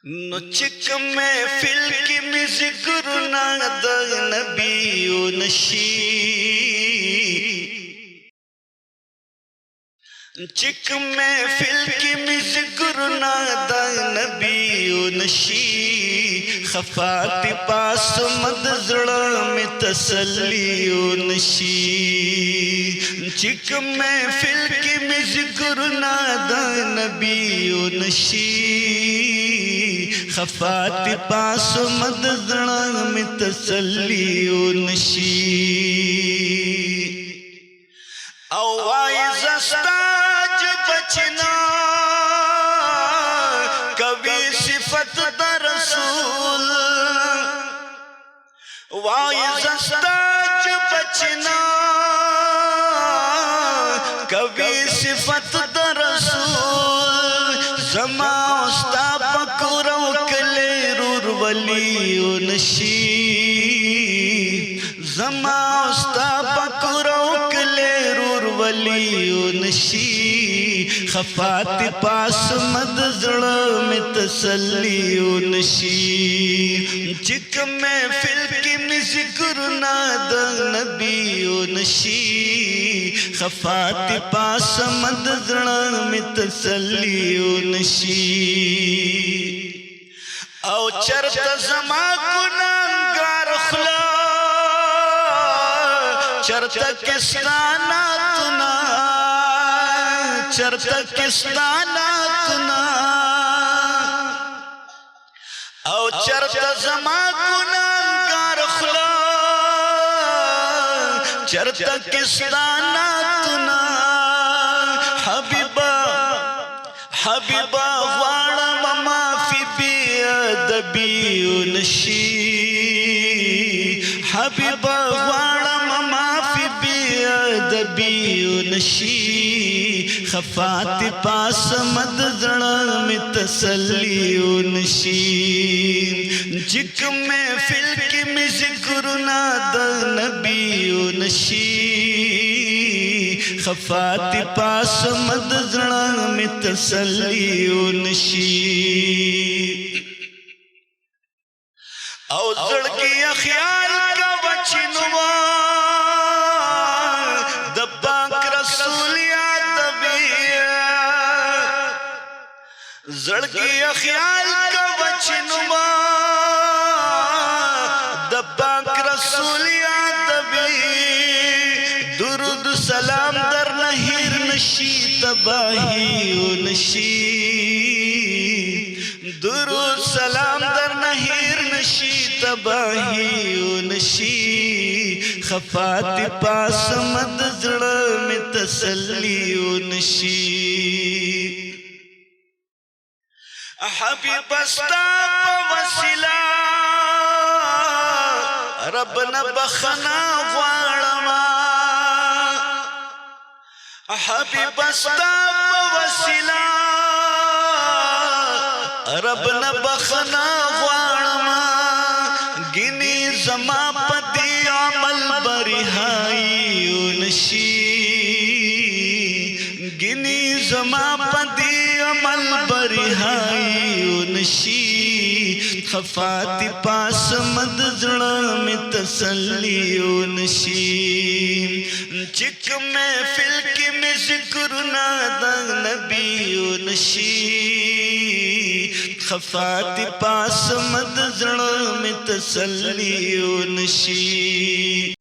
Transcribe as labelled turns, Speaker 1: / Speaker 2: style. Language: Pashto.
Speaker 1: نچک محفل کی می ذکرنا د نبیو نشی چک محفل کی می ذکرنا د نبیو نشی خفات پاس مد زړه می تسلیو نشی چک محفل کی می ذکرنا د نبیو نشی خفات پاس مد زړه می تسلیو نشی او وای زستا بچنا کبھی صفت در رسول وای زستا بچنا کبھی صفت در رسول زما استا پکرو کلے رور ولی نشی زما استا پکرو کلے رور ولی نشی خفات پاس مد زړه می تسلیو نشی چک محفل کی می ذکرنا د نبیو نشی خفات پاس مد زړه می تسلیو نشی او چرته زما ګناهګار خلا چرته کستاناتنا چرته کستاناتنا او چرته زما ګناهګار خلا چرته کستاناتنا حبیبا حبیبا غواړم معافي بی ادبیو نشي حبیبا غواړم معافي بی ادبیو نشي خفات پاس مد زړه می تسلیو نشی چک محفل کی می ذکرنا د نبیو نشی خفات پاس مد زړه می تسلیو نشی او زړګي خیال کا بچنوا د پاک رسول زړګي خیال کا بچنوا د پاک رسول یاد وی درود سلام در نهیر نشی تباہی نشی درود سلام در نهیر نشی تباہی نشی خفات پاس مد زړه می تسلیو نشی حبیب استا وسیلہ ربنا بخنا غواړم حبیب استا وسیلہ ربنا بخنا غواړم گنی زما پدی عمل برهایی نشی گنی زما پدی عمل برهایی نشی خفات پاس مد زړه می تسلیو نشی چک محفل کی می ذکرنا د نبیو نشی خفات پاس مد زړه می تسلیو نشی